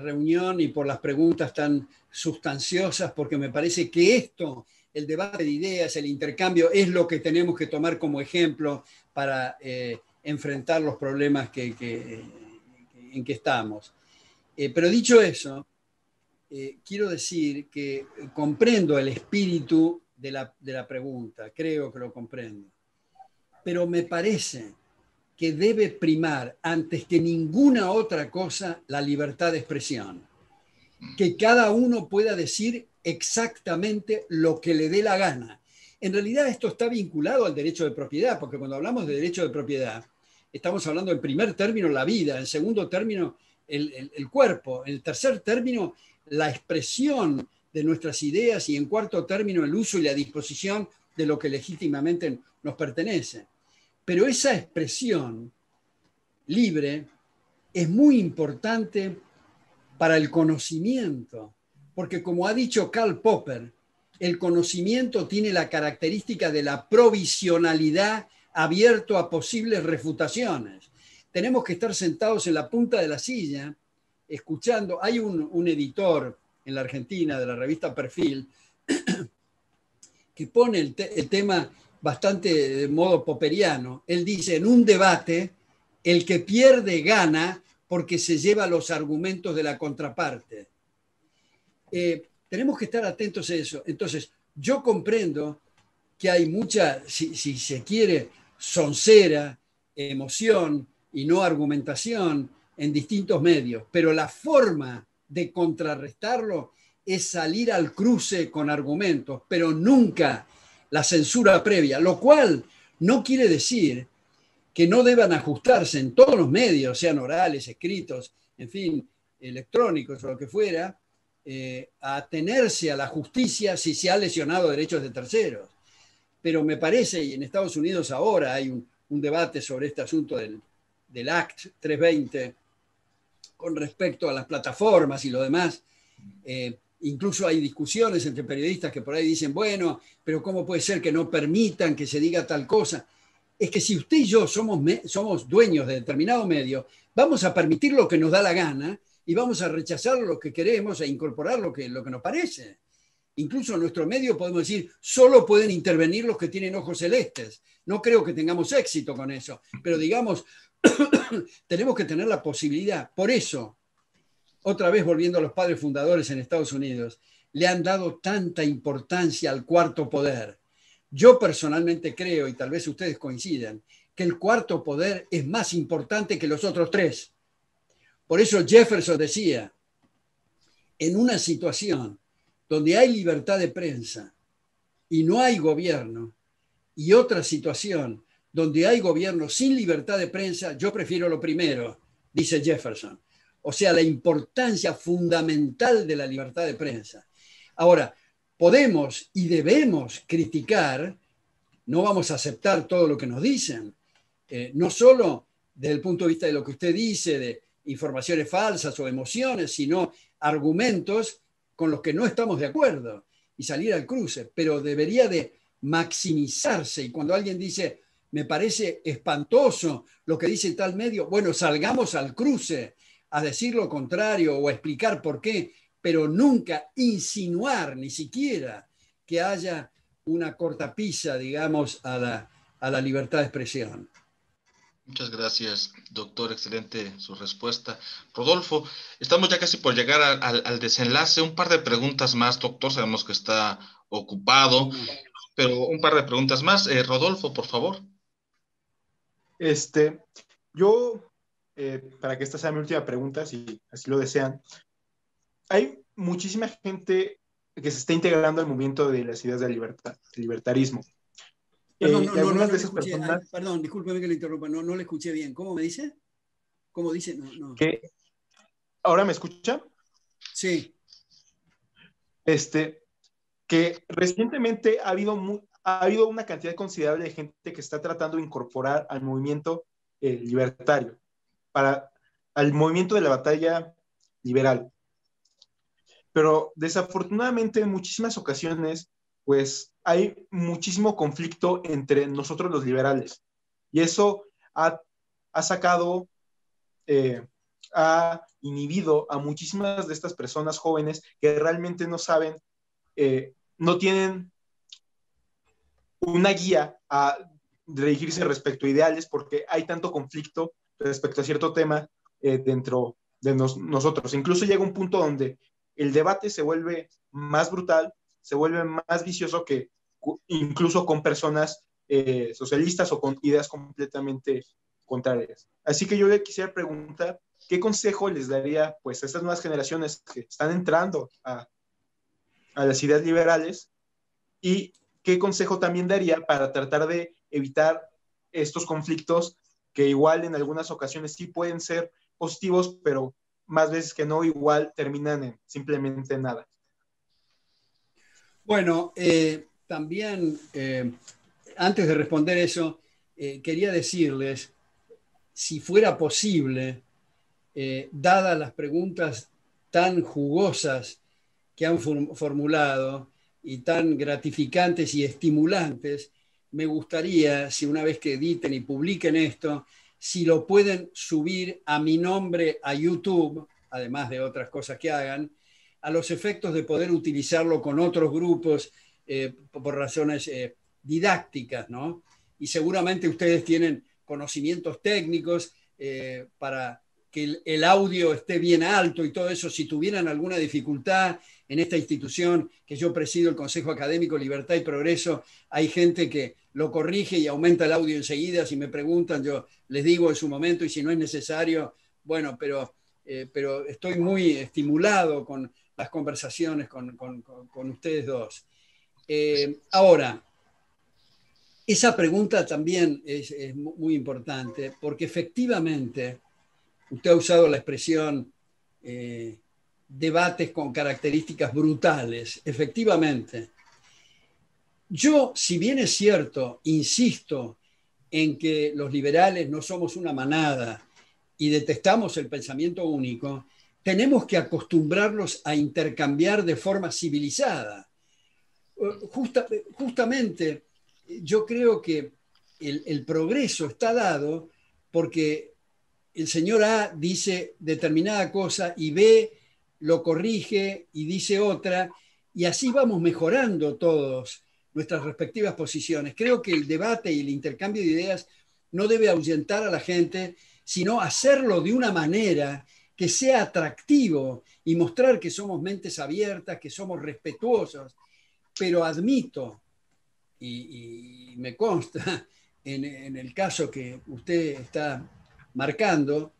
reunión y por las preguntas tan sustanciosas, porque me parece que esto, el debate de ideas, el intercambio, es lo que tenemos que tomar como ejemplo para enfrentar los problemas en que estamos. Pero dicho eso, quiero decir que comprendo el espíritu de la pregunta, creo que lo comprendo, pero me parece que debe primar antes que ninguna otra cosa la libertad de expresión, que cada uno pueda decir exactamente lo que le dé la gana. En realidad esto está vinculado al derecho de propiedad, porque cuando hablamos de derecho de propiedad, estamos hablando en primer término la vida, en segundo término el cuerpo. En el tercer término, la expresión de nuestras ideas y en cuarto término, el uso y la disposición de lo que legítimamente nos pertenece. Pero esa expresión libre es muy importante para el conocimiento, porque como ha dicho Karl Popper, el conocimiento tiene la característica de la provisionalidad abierto a posibles refutaciones. Tenemos que estar sentados en la punta de la silla, escuchando. Hay un editor en la Argentina de la revista Perfil que pone el tema bastante de modo popperiano. Él dice, en un debate, el que pierde gana porque se lleva los argumentos de la contraparte. Tenemos que estar atentos a eso. Entonces, yo comprendo que hay mucha, si se quiere, soncera, emoción y no argumentación en distintos medios, pero la forma de contrarrestarlo es salir al cruce con argumentos, pero nunca la censura previa, lo cual no quiere decir que no deban ajustarse en todos los medios, sean orales, escritos, en fin, electrónicos o lo que fuera, a atenerse a la justicia si se ha lesionado derechos de terceros. Pero me parece, y en Estados Unidos ahora hay un debate sobre este asunto del Act 320 con respecto a las plataformas y lo demás. Incluso hay discusiones entre periodistas que por ahí dicen, bueno, pero ¿cómo puede ser que no permitan que se diga tal cosa? Es que si usted y yo somos dueños de determinado medio, vamos a permitir lo que nos da la gana y vamos a rechazar lo que queremos e incorporar lo que nos parece. Incluso en nuestro medio podemos decir, solo pueden intervenir los que tienen ojos celestes. No creo que tengamos éxito con eso, pero digamos, tenemos que tener la posibilidad. Por eso, otra vez volviendo a los padres fundadores en Estados Unidos, le han dado tanta importancia al cuarto poder. Yo personalmente creo, y tal vez ustedes coincidan, que el cuarto poder es más importante que los otros tres. Por eso Jefferson decía, en una situación donde hay libertad de prensa y no hay gobierno, y otra situación donde hay gobierno sin libertad de prensa, yo prefiero lo primero, dice Jefferson. O sea, la importancia fundamental de la libertad de prensa. Ahora, podemos y debemos criticar, no vamos a aceptar todo lo que nos dicen, no solo desde el punto de vista de lo que usted dice, de informaciones falsas o emociones, sino argumentos con los que no estamos de acuerdo y salir al cruce, pero debería de maximizarse. Y cuando alguien dice, me parece espantoso lo que dice tal medio, bueno, salgamos al cruce a decir lo contrario o a explicar por qué, pero nunca insinuar ni siquiera que haya una cortapisa, digamos, a la libertad de expresión. Muchas gracias, doctor. Excelente su respuesta. Rodolfo, estamos ya casi por llegar al desenlace. Un par de preguntas más, doctor. Sabemos que está ocupado, pero un par de preguntas más. Rodolfo, por favor. Yo, para que esta sea mi última pregunta, si así lo desean, hay muchísima gente que se está integrando al movimiento de las ideas de libertad, del libertarismo. Perdón, discúlpeme que le interrumpa, no le escuché bien. ¿Cómo me dice? ¿Cómo dice? No. ¿Ahora me escucha? Sí. Que recientemente ha habido una cantidad considerable de gente que está tratando de incorporar al movimiento libertario, al movimiento de la batalla liberal. Pero desafortunadamente en muchísimas ocasiones pues hay muchísimo conflicto entre nosotros los liberales. Y eso ha inhibido a muchísimas de estas personas jóvenes que realmente no saben, no tienen una guía a dirigirse respecto a ideales, porque hay tanto conflicto respecto a cierto tema dentro de nosotros. Incluso llega un punto donde el debate se vuelve más brutal, se vuelve más vicioso que incluso con personas socialistas o con ideas completamente contrarias. Así que yo le quisiera preguntar, ¿qué consejo les daría pues, a estas nuevas generaciones que están entrando a las ideas liberales? ¿Y qué consejo también daría para tratar de evitar estos conflictos que igual en algunas ocasiones sí pueden ser positivos, pero más veces que no, igual terminan en simplemente nada. Bueno, también, antes de responder eso, quería decirles, si fuera posible, dadas las preguntas tan jugosas que han formulado y tan gratificantes y estimulantes, me gustaría, si una vez que editen y publiquen esto, si lo pueden subir a mi nombre a YouTube, además de otras cosas que hagan, a los efectos de poder utilizarlo con otros grupos por razones didácticas, ¿no? Y seguramente ustedes tienen conocimientos técnicos para que el audio esté bien alto y todo eso. Si tuvieran alguna dificultad en esta institución que yo presido, el Consejo Académico Libertad y Progreso, hay gente que lo corrige y aumenta el audio enseguida. Si me preguntan, yo les digo en su momento, y si no es necesario, bueno, pero estoy muy estimulado con las conversaciones con ustedes dos. Ahora, esa pregunta también es muy importante, porque efectivamente usted ha usado la expresión debates con características brutales. Efectivamente, yo, si bien es cierto, insisto en que los liberales no somos una manada y detestamos el pensamiento único, tenemos que acostumbrarlos a intercambiar de forma civilizada. Justamente, yo creo que el progreso está dado porque el señor A dice determinada cosa y B lo corrige y dice otra, y así vamos mejorando todos nuestras respectivas posiciones. Creo que el debate y el intercambio de ideas no debe ahuyentar a la gente, sino hacerlo de una manera que sea atractivo y mostrar que somos mentes abiertas, que somos respetuosos. Pero admito, y me consta, en el caso que usted está marcando,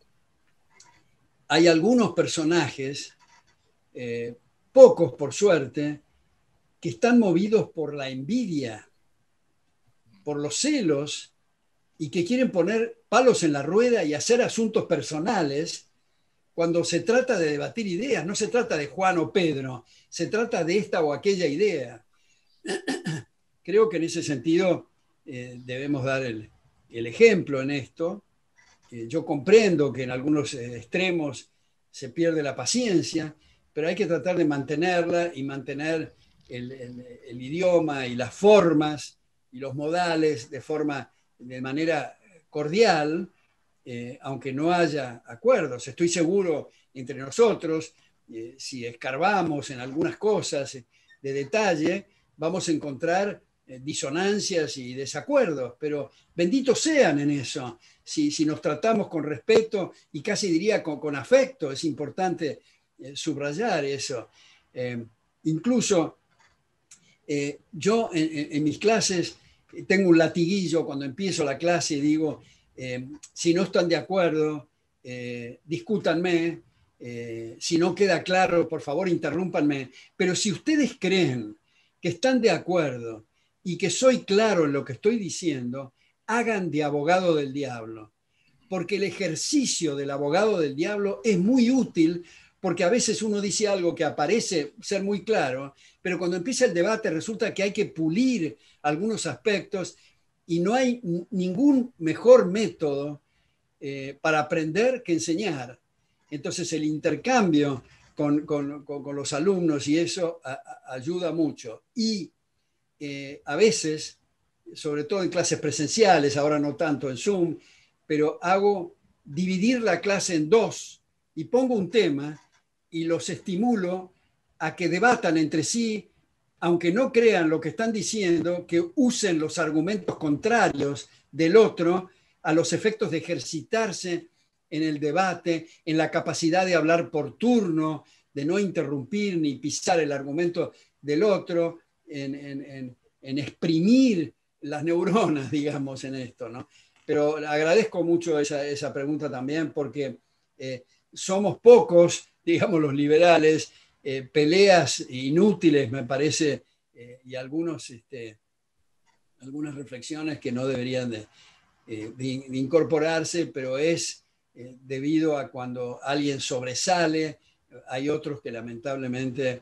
hay algunos personajes, pocos por suerte, que están movidos por la envidia, por los celos, y que quieren poner palos en la rueda y hacer asuntos personales cuando se trata de debatir ideas. No se trata de Juan o Pedro, se trata de esta o aquella idea. Creo que en ese sentido debemos dar el ejemplo en esto. Yo comprendo que en algunos extremos se pierde la paciencia, pero hay que tratar de mantenerla y mantener el idioma y las formas y los modales de manera cordial, aunque no haya acuerdos. Estoy seguro entre nosotros, si escarbamos en algunas cosas de detalle, vamos a encontrar disonancias y desacuerdos, pero benditos sean en eso. Si nos tratamos con respeto y casi diría con afecto, es importante subrayar eso. Incluso yo en mis clases tengo un latiguillo cuando empiezo la clase y digo, si no están de acuerdo, discútanme, si no queda claro, por favor, interrúmpanme, pero si ustedes creen que están de acuerdo y que soy claro en lo que estoy diciendo, hagan de abogado del diablo, porque el ejercicio del abogado del diablo es muy útil, porque a veces uno dice algo que aparece ser muy claro, pero cuando empieza el debate resulta que hay que pulir algunos aspectos y no hay ningún mejor método para aprender que enseñar. Entonces el intercambio con los alumnos y eso ayuda mucho. Y a veces, sobre todo en clases presenciales, ahora no tanto en Zoom, pero hago dividir la clase en dos y pongo un tema y los estimulo a que debatan entre sí, aunque no crean lo que están diciendo, que usen los argumentos contrarios del otro a los efectos de ejercitarse en el debate, en la capacidad de hablar por turno, de no interrumpir ni pisar el argumento del otro, en exprimir las neuronas, digamos, en esto, ¿no? Pero agradezco mucho esa pregunta también porque somos pocos, digamos, los liberales, peleas inútiles, me parece, y algunas reflexiones que no deberían de incorporarse, pero es debido a cuando alguien sobresale. Hay otros que lamentablemente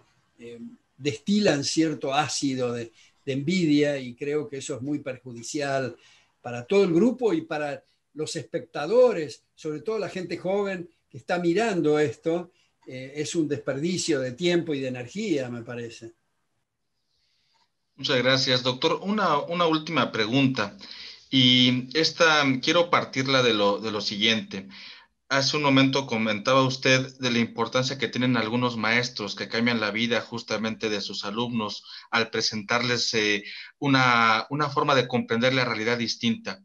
destilan cierto ácido de envidia, y creo que eso es muy perjudicial para todo el grupo y para los espectadores, sobre todo la gente joven que está mirando esto. Es un desperdicio de tiempo y de energía, me parece. Muchas gracias, doctor. Una última pregunta, y esta quiero partirla de lo siguiente. Hace un momento comentaba usted de la importancia que tienen algunos maestros que cambian la vida justamente de sus alumnos al presentarles una forma de comprender la realidad distinta.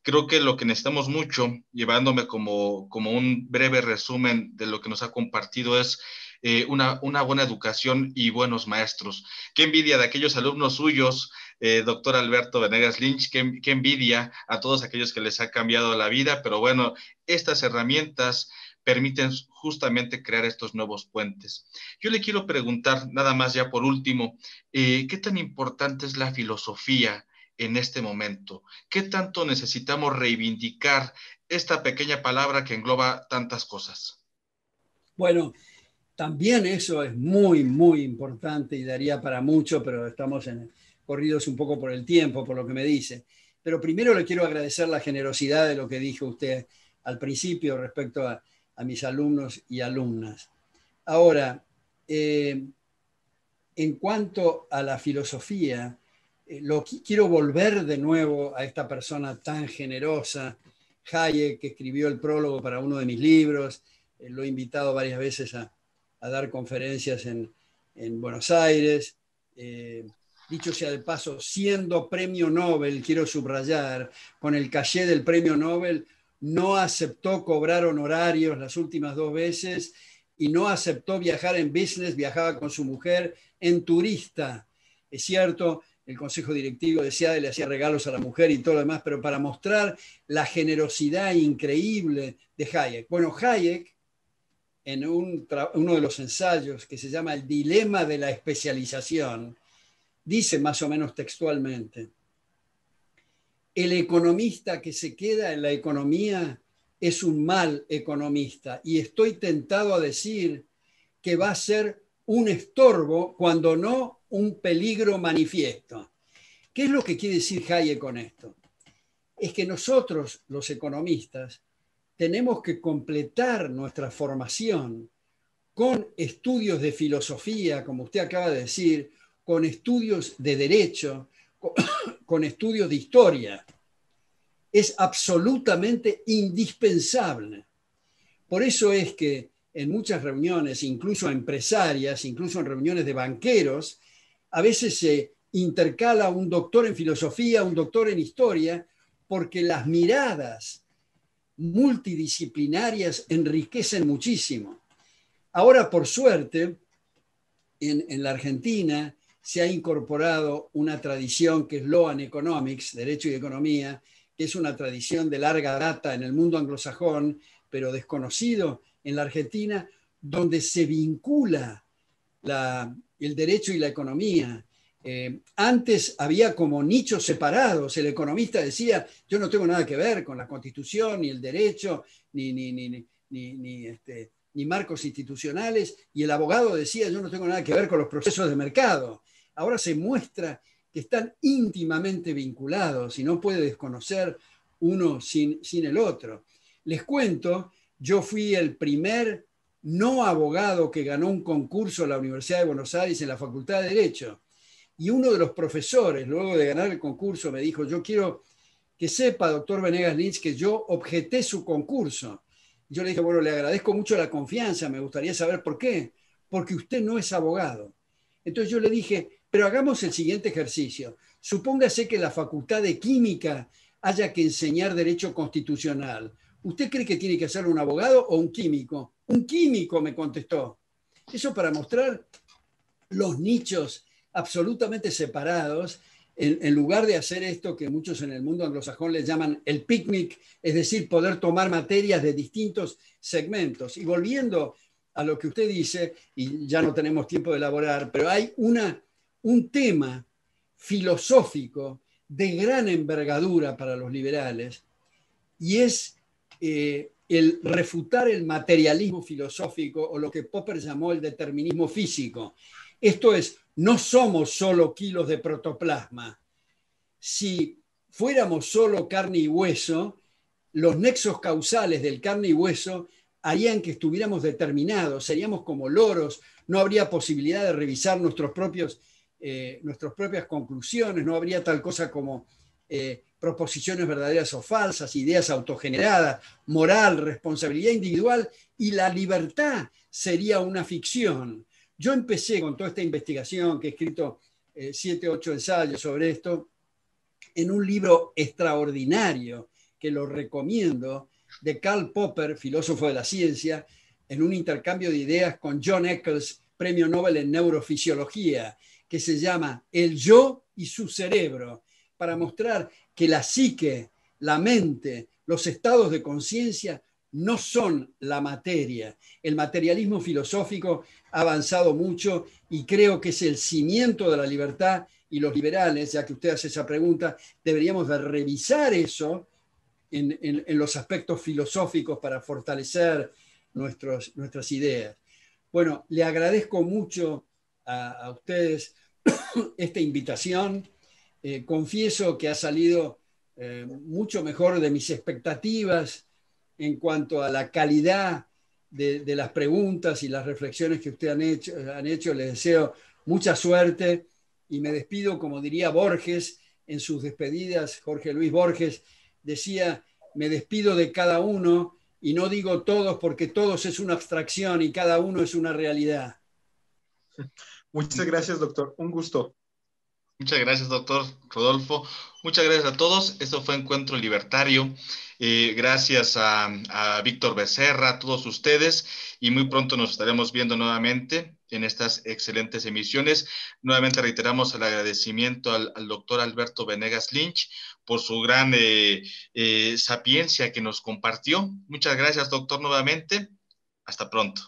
Creo que lo que necesitamos mucho, llevándome como un breve resumen de lo que nos ha compartido, es una buena educación y buenos maestros. Qué envidia de aquellos alumnos suyos, doctor Alberto Venegas Lynch, qué envidia a todos aquellos que les ha cambiado la vida, pero bueno, estas herramientas permiten justamente crear estos nuevos puentes. Yo le quiero preguntar, nada más ya por último, ¿qué tan importante es la filosofía en este momento? ¿Qué tanto necesitamos reivindicar esta pequeña palabra que engloba tantas cosas? Bueno, también eso es muy, muy importante y daría para mucho, pero estamos corridos un poco por el tiempo, por lo que me dice. Pero primero le quiero agradecer la generosidad de lo que dijo usted al principio respecto a mis alumnos y alumnas. Ahora, en cuanto a la filosofía, quiero volver de nuevo a esta persona tan generosa, Hayek, que escribió el prólogo para uno de mis libros. Lo he invitado varias veces a dar conferencias en Buenos Aires. Dicho sea de paso, siendo premio Nobel, quiero subrayar, con el caché del premio Nobel, no aceptó cobrar honorarios las últimas 2 veces y no aceptó viajar en business, viajaba con su mujer en turista. Es cierto, el consejo directivo decía le hacía regalos a la mujer y todo lo demás, pero para mostrar la generosidad increíble de Hayek. Bueno, Hayek, en uno de los ensayos que se llama El dilema de la especialización, dice más o menos textualmente: el economista que se queda en la economía es un mal economista, y estoy tentado a decir que va a ser un estorbo, cuando no un peligro manifiesto. ¿Qué es lo que quiere decir Hayek con esto? Es que nosotros, los economistas, tenemos que completar nuestra formación con estudios de filosofía, como usted acaba de decir, con estudios de derecho, con estudios de historia. Es absolutamente indispensable. Por eso es que en muchas reuniones, incluso empresarias, incluso en reuniones de banqueros, a veces se intercala un doctor en filosofía, un doctor en historia, porque las miradas multidisciplinarias enriquecen muchísimo. Ahora, por suerte, en la Argentina se ha incorporado una tradición que es Law and Economics, Derecho y Economía, que es una tradición de larga data en el mundo anglosajón, pero desconocido en la Argentina, donde se vincula el derecho y la economía. Antes había como nichos separados. El economista decía: yo no tengo nada que ver con la Constitución, ni el derecho, ni marcos institucionales. Y el abogado decía: yo no tengo nada que ver con los procesos de mercado. Ahora se muestra que están íntimamente vinculados y no puede desconocer uno sin el otro. Les cuento, yo fui el primer no abogado que ganó un concurso en la Universidad de Buenos Aires en la Facultad de Derecho. Y uno de los profesores, luego de ganar el concurso, me dijo: yo quiero que sepa, doctor Venegas Lynch, que yo objeté su concurso. Yo le dije: bueno, le agradezco mucho la confianza, me gustaría saber por qué. Porque usted no es abogado. Entonces yo le dije: pero hagamos el siguiente ejercicio. Supóngase que la Facultad de Química haya que enseñar derecho constitucional. ¿Usted cree que tiene que hacerlo un abogado o un químico? Un químico, me contestó. Eso para mostrar los nichos absolutamente separados, en lugar de hacer esto que muchos en el mundo anglosajón le llaman el picnic, es decir, poder tomar materias de distintos segmentos. Y volviendo a lo que usted dice, y ya no tenemos tiempo de elaborar, pero hay un tema filosófico de gran envergadura para los liberales, y es el refutar el materialismo filosófico o lo que Popper llamó el determinismo físico. Esto es, no somos solo kilos de protoplasma. Si fuéramos solo carne y hueso, los nexos causales del carne y hueso harían que estuviéramos determinados, seríamos como loros, no habría posibilidad de revisar nuestras propias conclusiones, no habría tal cosa como proposiciones verdaderas o falsas, ideas autogeneradas, moral, responsabilidad individual, y la libertad sería una ficción. Yo empecé con toda esta investigación, que he escrito 7, 8 ensayos sobre esto, en un libro extraordinario, que lo recomiendo, de Karl Popper, filósofo de la ciencia, en un intercambio de ideas con John Eccles, premio Nobel en neurofisiología, que se llama El yo y su cerebro, para mostrar que la psique, la mente, los estados de conciencia no son la materia. El materialismo filosófico ha avanzado mucho y creo que es el cimiento de la libertad, y los liberales, ya que usted hace esa pregunta, deberíamos de revisar eso en los aspectos filosóficos para fortalecer nuestras ideas. Bueno, le agradezco mucho a ustedes esta invitación. Confieso que ha salido mucho mejor de mis expectativas en cuanto a la calidad de las preguntas y las reflexiones que ustedes han hecho. Les deseo mucha suerte y me despido, como diría Borges en sus despedidas. Jorge Luis Borges decía: me despido de cada uno, y no digo todos porque todos es una abstracción y cada uno es una realidad. Muchas gracias, doctor. Un gusto. Muchas gracias, doctor Rodolfo. Muchas gracias a todos. Esto fue Encuentro Libertario. Gracias a Víctor Becerra, a todos ustedes, y muy pronto nos estaremos viendo nuevamente en estas excelentes emisiones. Nuevamente reiteramos el agradecimiento al doctor Alberto Venegas Lynch por su gran sapiencia que nos compartió. Muchas gracias, doctor, nuevamente. Hasta pronto.